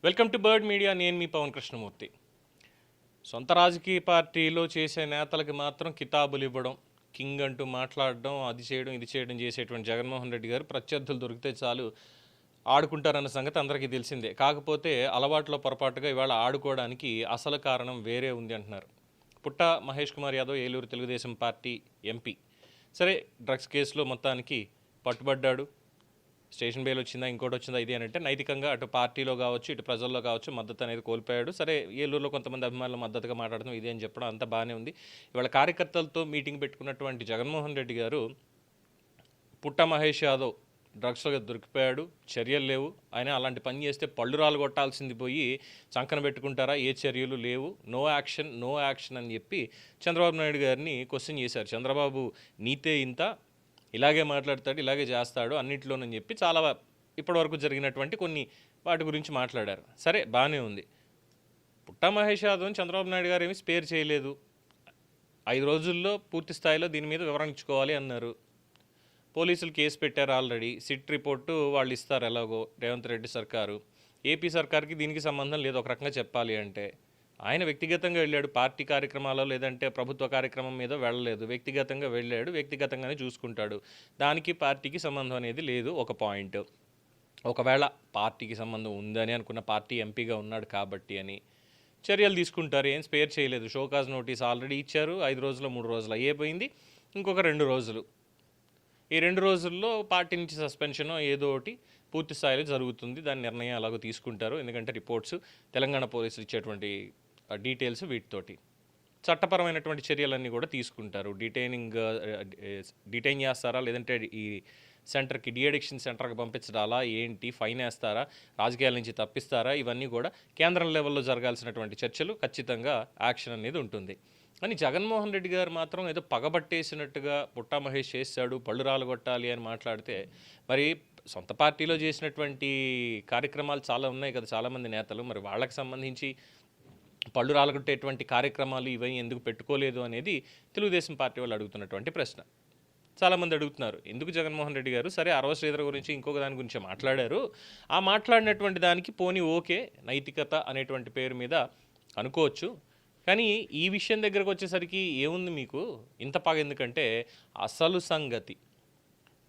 Welcome to bird media. నేను మీ పవన్ కృష్ణమూర్తి. సొంత రాజకీయ పార్టీలో చేసే నేతలకి మాత్రం కితాబులు ఇవ్వడం, కింగ్ అంటూ మాట్లాడడం, అది చేయడం ఇది చేయడం చేసేటువంటి జగన్మోహన్ రెడ్డి గారు ప్రత్యర్థులు దొరికితే చాలు ఆడుకుంటారన్న సంగతి అందరికీ తెలిసిందే. కాకపోతే అలవాట్లో పొరపాటుగా ఇవాళ ఆడుకోవడానికి అసలు కారణం వేరే ఉంది అంటున్నారు. పుట్ట మహేష్ కుమార్ యాదవ్ ఏలూరు తెలుగుదేశం పార్టీ ఎంపీ. సరే, డ్రగ్స్ కేసులో మొత్తానికి పట్టుబడ్డాడు. స్టేషన్ బెయిల్ వచ్చిందా, ఇంకోటి వచ్చిందా, ఇది అని అంటే నైతికంగా అటు పార్టీలో కావచ్చు ఇటు ప్రజల్లో కావచ్చు మద్దతు అనేది కోల్పోయాడు. సరే, ఏలూరులో కొంతమంది అభిమానులు మద్దతుగా మాట్లాడడం ఇది అని చెప్పడం అంతా బాగానే ఉంది. ఇవాళ కార్యకర్తలతో మీటింగ్ పెట్టుకున్నటువంటి జగన్మోహన్ రెడ్డి గారు పుట్ట మహేష్ యాదవ్ డ్రగ్స్లో దొరికిపోయాడు, చర్యలు లేవు, ఆయన అలాంటి పని చేస్తే పళ్ళు రాలు కొట్టాల్సింది పోయి చంకన పెట్టుకుంటారా, ఏ చర్యలు లేవు, నో యాక్షన్ అని చెప్పి చంద్రబాబు నాయుడు గారిని క్వశ్చన్ చేశారు. చంద్రబాబు నీతే ఇంత, ఇలాగే మాట్లాడతాడు, ఇలాగే చేస్తాడు అన్నింటిలోనని చెప్పి చాలా ఇప్పటివరకు జరిగినటువంటి కొన్ని వాటి గురించి మాట్లాడారు. సరే, బాగానే ఉంది. పుట్ట మహేష్ యాదవ్ని చంద్రబాబు నాయుడు గారు ఏమి స్పేర్ చేయలేదు. 5 రోజుల్లో పూర్తి స్థాయిలో దీని మీద వివరణ ఇచ్చుకోవాలి అన్నారు. పోలీసులు కేసు పెట్టారు ఆల్రెడీ. సిట్ రిపోర్టు వాళ్ళు ఇస్తారు ఎలాగో, రేవంత్ రెడ్డి సర్కారు. ఏపీ సర్కార్కి దీనికి సంబంధం లేదు ఒక రకంగా చెప్పాలి అంటే. ఆయన వ్యక్తిగతంగా వెళ్ళాడు, పార్టీ కార్యక్రమాల్లో లేదంటే ప్రభుత్వ కార్యక్రమం మీద వెళ్ళలేదు. వ్యక్తిగతంగా వెళ్ళాడు, వ్యక్తిగతంగానే చూసుకుంటాడు. దానికి పార్టీకి సంబంధం అనేది లేదు ఒక పాయింట్. ఒకవేళ పార్టీకి సంబంధం ఉందని అనుకున్న, పార్టీ ఎంపీగా ఉన్నాడు కాబట్టి అని చర్యలు తీసుకుంటారు. ఏం స్పేర్ చేయలేదు. షోకాజ్ నోటీస్ ఆల్రెడీ ఇచ్చారు. 5 రోజులు 3 రోజులు అయిపోయింది, ఇంకొక 2 రోజులు. ఈ 2 రోజుల్లో పార్టీ నుంచి సస్పెన్షనో ఏదో ఒకటి పూర్తి స్థాయిలో జరుగుతుంది. దాని నిర్ణయం అలాగో తీసుకుంటారు. ఎందుకంటే రిపోర్ట్స్ తెలంగాణ పోలీసులు ఇచ్చేటువంటి డీటెయిల్స్ వీటితోటి చట్టపరమైనటువంటి చర్యలన్నీ కూడా తీసుకుంటారు. డిటైన్ చేస్తారా, లేదంటే ఈ సెంటర్కి, డిఅడిక్షన్ సెంటర్కి పంపించడాలా, ఏంటి, ఫైన్ వేస్తారా, రాజకీయాల నుంచి తప్పిస్తారా, ఇవన్నీ కూడా కేంద్రం లెవెల్లో జరగాల్సినటువంటి చర్చలు. ఖచ్చితంగా యాక్షన్ అనేది ఉంటుంది. కానీ జగన్మోహన్ రెడ్డి గారు మాత్రం ఏదో పగబట్టేసినట్టుగా పుట్టా మహేష్ చేశాడు, పళ్ళు రాలగొట్టాలి అని మాట్లాడితే, మరి సొంత పార్టీలో చేసినటువంటి కార్యక్రమాలు చాలా ఉన్నాయి కదా చాలామంది నేతలు, మరి వాళ్ళకి సంబంధించి పళ్ళు రాలగొట్టేటువంటి కార్యక్రమాలు ఇవి ఎందుకు పెట్టుకోలేదు అనేది తెలుగుదేశం పార్టీ వాళ్ళు అడుగుతున్నటువంటి ప్రశ్న. చాలామంది అడుగుతున్నారు, ఎందుకు జగన్మోహన్ రెడ్డి గారు, సరే అరవ శ్రీధర్ గురించి ఇంకొక దాని గురించి మాట్లాడారు, ఆ మాట్లాడినటువంటి దానికి పోనీ ఓకే, నైతికత అనేటువంటి పేరు మీద అనుకోవచ్చు, కానీ ఈ విషయం దగ్గరకు వచ్చేసరికి ఏముంది మీకు ఇంత పగ ఎందుకంటే, అసలు సంగతి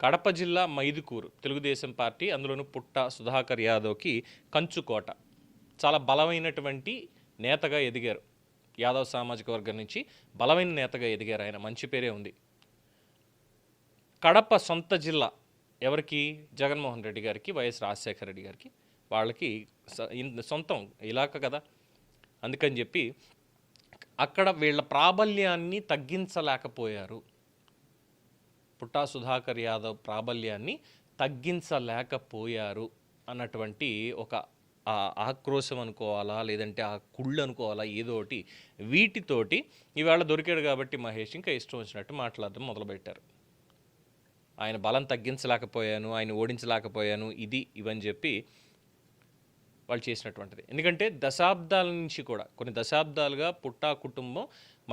కడప జిల్లా మైదుకూరు తెలుగుదేశం పార్టీ, అందులోనూ పుట్ట సుధాకర్ యాదవ్కి కంచుకోట, చాలా బలమైనటువంటి నేతగా ఎదిగారు. యాదవ్ సామాజిక వర్గం నుంచి బలమైన నేతగా ఎదిగారు ఆయన, మంచి పేరే ఉంది. కడప సొంత జిల్లా ఎవరికి, జగన్మోహన్ రెడ్డి గారికి, వైఎస్ రాజశేఖర రెడ్డి గారికి, వాళ్ళకి సొంతం ఇలాక కదా. అందుకని చెప్పి అక్కడ వీళ్ళ ప్రాబల్యాన్ని తగ్గించలేకపోయారు. పుట్టా సుధాకర్ యాదవ్ ప్రాబల్యాన్ని తగ్గించలేకపోయారు అన్నటువంటి ఒక ఆక్రోశం అనుకోవాలా, లేదంటే ఆ కుళ్ళు అనుకోవాలా, ఏదో ఒకటి వీటితోటి ఇవాళ దొరికాడు కాబట్టి మహేష్ ఇంకా ఇష్టం వచ్చినట్టు మాట్లాడడం మొదలుపెట్టారు. ఆయన బలం తగ్గించలేకపోయాను, ఆయన ఓడించలేకపోయాను, ఇవని చెప్పి వాళ్ళు చేసినటువంటిది. ఎందుకంటే దశాబ్దాల నుంచి కూడా, కొన్ని దశాబ్దాలుగా పుట్టా కుటుంబం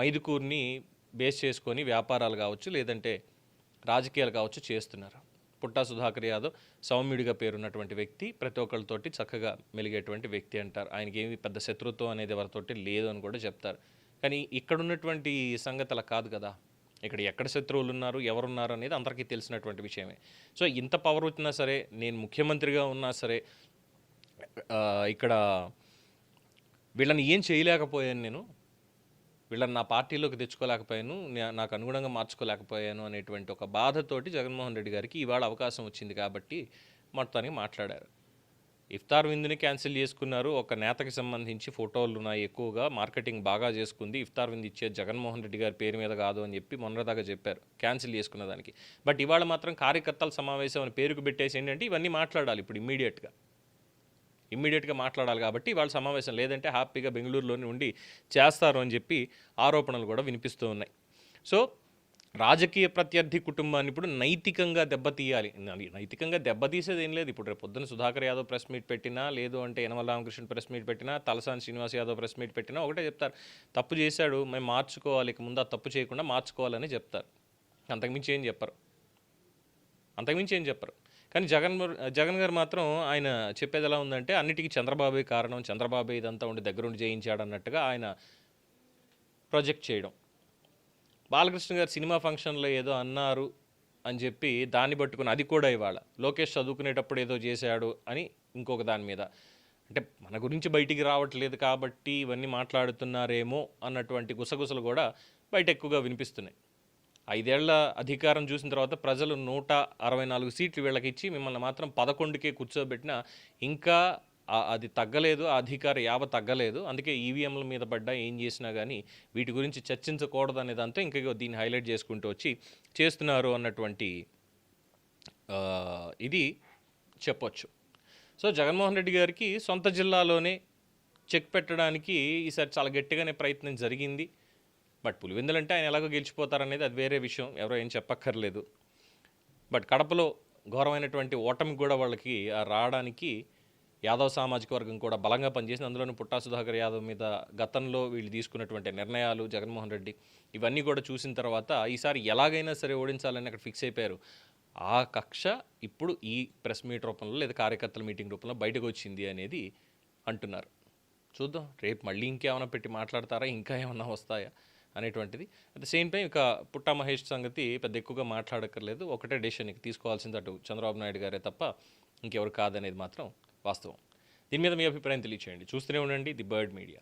మైదుకూరుని బేస్ చేసుకొని వ్యాపారాలు కావచ్చు, లేదంటే రాజకీయాలు కావచ్చు చేస్తున్నారు. పుట్టా సుధాకర్ యాదవ్ సౌమ్యుడిగా పేరున్నటువంటి వ్యక్తి, ప్రతి ఒక్కరితోటి చక్కగా మెలిగేటువంటి వ్యక్తి అంటారు. ఆయనకి ఏమి పెద్ద శత్రుత్వం అనేది ఎవరితోటి లేదు అని కూడా చెప్తారు. కానీ ఇక్కడ ఉన్నటువంటి సంగతి అలా కాదు కదా. ఇక్కడ ఎక్కడ శత్రువులు ఉన్నారు, ఎవరున్నారు అనేది అందరికీ తెలిసినటువంటి విషయమే. సో ఇంత పవర్ వచ్చినా సరే, నేను ముఖ్యమంత్రిగా ఉన్నా సరే, ఇక్కడ వీళ్ళని ఏం చేయలేకపోయాను, నేను వీళ్ళని నా పార్టీలోకి తెచ్చుకోలేకపోయాను, నాకు అనుగుణంగా మార్చుకోలేకపోయాను అనేటువంటి ఒక బాధతోటి జగన్మోహన్ రెడ్డి గారికి ఇవాళ అవకాశం వచ్చింది కాబట్టి మొత్తానికి మాట్లాడారు. ఇఫ్తార్ విందుని క్యాన్సిల్ చేసుకున్నారు. ఒక నేతకి సంబంధించి ఫోటోలు ఉన్నాయి ఎక్కువగా, మార్కెటింగ్ బాగా చేసుకుంది, ఇఫ్తార్ విందు ఇచ్చే జగన్మోహన్ రెడ్డి గారి పేరు మీద కాదు అని చెప్పి మొన్నదాకా చెప్పారు క్యాన్సిల్ చేసుకున్న దానికి. బట్ ఇవాళ మాత్రం కార్యకర్తల సమావేశం అని పేరుకు పెట్టేసి ఏంటంటే ఇవన్నీ మాట్లాడాలి, ఇప్పుడు ఇమ్మీడియట్గా మాట్లాడాలి కాబట్టి ఇవాళ సమావేశం, లేదంటే హ్యాపీగా బెంగళూరులోనే ఉండి చేస్తారు అని చెప్పి ఆరోపణలు కూడా వినిపిస్తూ ఉన్నాయి. సో రాజకీయ ప్రత్యర్థి కుటుంబాన్ని ఇప్పుడు నైతికంగా దెబ్బతీయాలి. నైతికంగా దెబ్బతీసేది ఏం లేదు. ఇప్పుడు రేపు పొద్దున సుధాకర్ యాదవ్ ప్రెస్ మీట్ పెట్టినా, లేదు అంటే యనమల రామకృష్ణ ప్రెస్ మీట్ పెట్టినా, తలసాని శ్రీనివాస్ యాదవ్ ప్రెస్ మీట్ పెట్టినా ఒకటే చెప్తారు, తప్పు చేశాడు, మేము మార్చుకోవాలి, ఇక ముందు ఆ తప్పు చేయకుండా మార్చుకోవాలని చెప్తారు. అంతకుమించి ఏం చెప్పరు. కానీ జగన్ గారు మాత్రం ఆయన చెప్పేది ఎలా ఉందంటే అన్నిటికీ చంద్రబాబే కారణం, చంద్రబాబే ఇదంతా ఉండి దగ్గరుండి చేయించాడు అన్నట్టుగా ఆయన ప్రొజెక్ట్ చేయడం. బాలకృష్ణ గారు సినిమా ఫంక్షన్లో ఏదో అన్నారు అని చెప్పి దాన్ని పట్టుకుని అది కూడా ఇవాళ లోకేష్ చదువుకునేటప్పుడు ఏదో చేశాడు అని ఇంకొక దాని మీద, అంటే మన గురించి బయటికి రావట్లేదు కాబట్టి ఇవన్నీ మాట్లాడుతున్నారేమో అన్నటువంటి గుసగుసలు కూడా బయట ఎక్కువగా వినిపిస్తున్నాయి. 5 ఏళ్ల అధికారం చూసిన తర్వాత ప్రజలు 164 సీట్లు వీళ్ళకి ఇచ్చి మిమ్మల్ని మాత్రం 11కే కూర్చోబెట్టినా ఇంకా అది తగ్గలేదు, ఆ అధికార యావ తగ్గలేదు. అందుకే ఈవీఎంల మీద పడ్డా ఏం చేసినా కానీ వీటి గురించి చర్చించకూడదు అనే దాంతో ఇంకా దీన్ని హైలైట్ చేసుకుంటూ వచ్చి చేస్తున్నారు అన్నటువంటి ఇది చెప్పొచ్చు. సో జగన్మోహన్ రెడ్డి గారికి సొంత జిల్లాలోనే చెక్ పెట్టడానికి ఈసారి చాలా గట్టిగానే ప్రయత్నం జరిగింది. బట్ పులివెందులంటే ఆయన ఎలాగో గెలిచిపోతారనేది అది వేరే విషయం, ఎవరో ఏం చెప్పక్కర్లేదు. బట్ కడపలో ఘోరమైనటువంటి ఓటమికి కూడా వాళ్ళకి రావడానికి యాదవ్ సామాజిక వర్గం కూడా బలంగా పనిచేసింది. అందులోనూ పుట్టా సుధాకర్ యాదవ్ మీద గతంలో వీళ్ళు తీసుకున్నటువంటి నిర్ణయాలు, జగన్మోహన్ రెడ్డి ఇవన్నీ కూడా చూసిన తర్వాత ఈసారి ఎలాగైనా సరే ఓడించాలని అక్కడ ఫిక్స్ అయిపోయారు. ఆ కక్ష ఇప్పుడు ఈ ప్రెస్ మీట్ రూపంలో లేదా కార్యకర్తల మీటింగ్ రూపంలో బయటకు వచ్చింది అనేది అంటున్నారు. చూద్దాం రేపు మళ్ళీ ఇంకేమైనా పెట్టి మాట్లాడతారా, ఇంకా ఏమన్నా వస్తాయా అనేటువంటిది. అట్ ద సేమ్ టైం ఇక పుట్టా మహేష్ సంగతి పెద్ద ఎక్కువగా మాట్లాడక్కర్లేదు. ఒకటే డెసిషన్ తీసుకోవాల్సింది అటు చంద్రబాబు నాయుడు గారే తప్ప ఇంకెవరు కాదనేది మాత్రం వాస్తవం. దీని మీద మీ అభిప్రాయం తెలియచేయండి. చూస్తూనే ఉండండి ది బర్డ్ మీడియా.